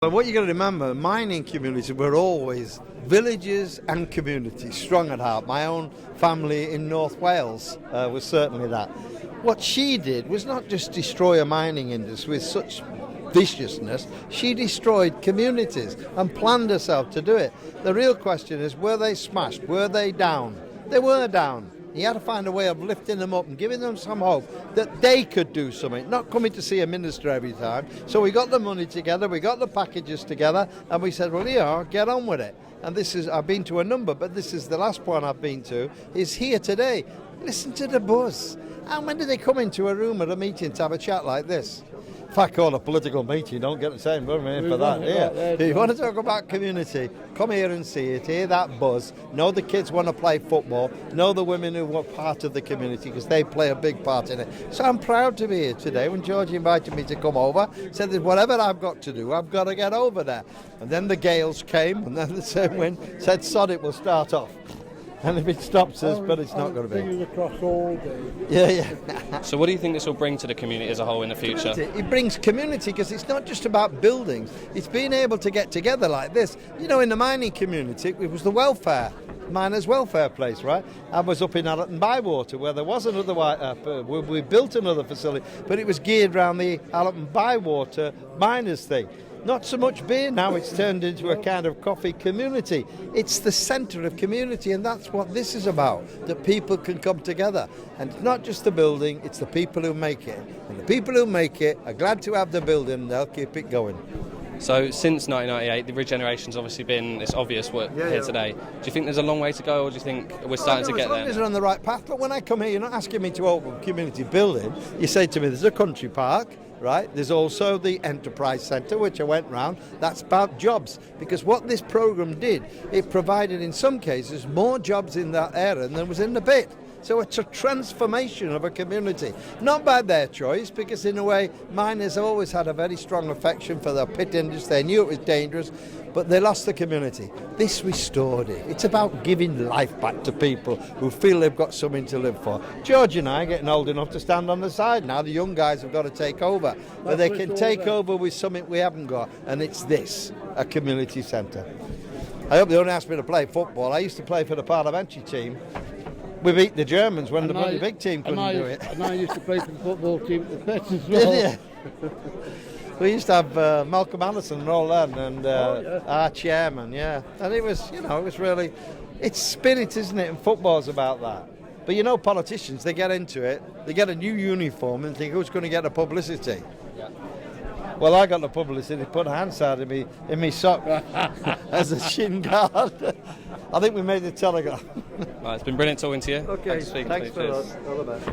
But what you got to remember, mining communities were always villages and communities, strong at heart. My own family in North Wales was certainly that. What she did was not just destroy a mining industry with such viciousness, she destroyed communities and planned herself to do it. The real question is, were they smashed? Were they down? They were down. You had to find a way of lifting them up and giving them some hope that they could do something, not coming to see a minister every time. So we got the money together, we got the packages together, and we said, well, here, get on with it. And this is, I've been to a number, but this is the last one I've been to, is here today. Listen to the buzz. And when do they come into a room at a meeting to have a chat like this? If I call a political meeting, don't get the same money for that. If you want to talk about community, come here and see it, hear that buzz, know the kids want to play football, know the women who were part of the community because they play a big part in it. So I'm proud to be here today. When George invited me to come over, said that whatever I've got to do, I've got to get over there. And then the Gales came, and then the same wind said, sod it, we'll start off. And if it stops us, but it's not going to be. Across all day. Yeah. So what do you think this will bring to the community as a whole in the future? It brings community because it's not just about buildings. It's being able to get together like this. You know, in the mining community, it was the welfare, miners' welfare place, right? I was up in Allerton Bywater where there was another, we built another facility, but it was geared around the Allerton Bywater miners thing. Not so much beer now, it's turned into a kind of coffee community. It's the centre of community, and that's what this is about, that people can come together. And it's not just the building, it's the people who make it. And the people who make it are glad to have the building, and they'll keep it going. So since 1998, the regeneration's obviously been this obvious work here today. Do you think there's a long way to go, or do you think we're starting to get there? As long as we're on the right path. Look, when I come here, you're not asking me to open a community building. You say to me, there's a country park, right? There's also the Enterprise Centre, which I went round. That's about jobs, because what this programme did, it provided in some cases more jobs in that area than was in the pit. So it's a transformation of a community, not by their choice, because in a way miners always had a very strong affection for the pit industry. They knew it was dangerous, but they lost the community. This restored it. It's about giving life back to people who feel they've got something to live for. George and I are getting old enough to stand on the side now. The young guys have got to take over, but they can take over with something we haven't got, and it's this, a community centre. I hope they don't ask me to play football. I used to play for the parliamentary team. We beat the Germans when the bloody big team couldn't do it. And I used to play for the football team at the pit as well. Did you? We used to have Malcolm Allison and all that, and our chairman, And it was, it was really, it's spirit, isn't it? And football's about that. But politicians, they get into it, they get a new uniform and think, who's going to get the publicity? Yeah. Well, I got the publicity, put a hand side in me sock as a shin guard. I think we made the Telegraph. Right, it's been brilliant talking to you. Okay, thanks for Cheers. that. All the best.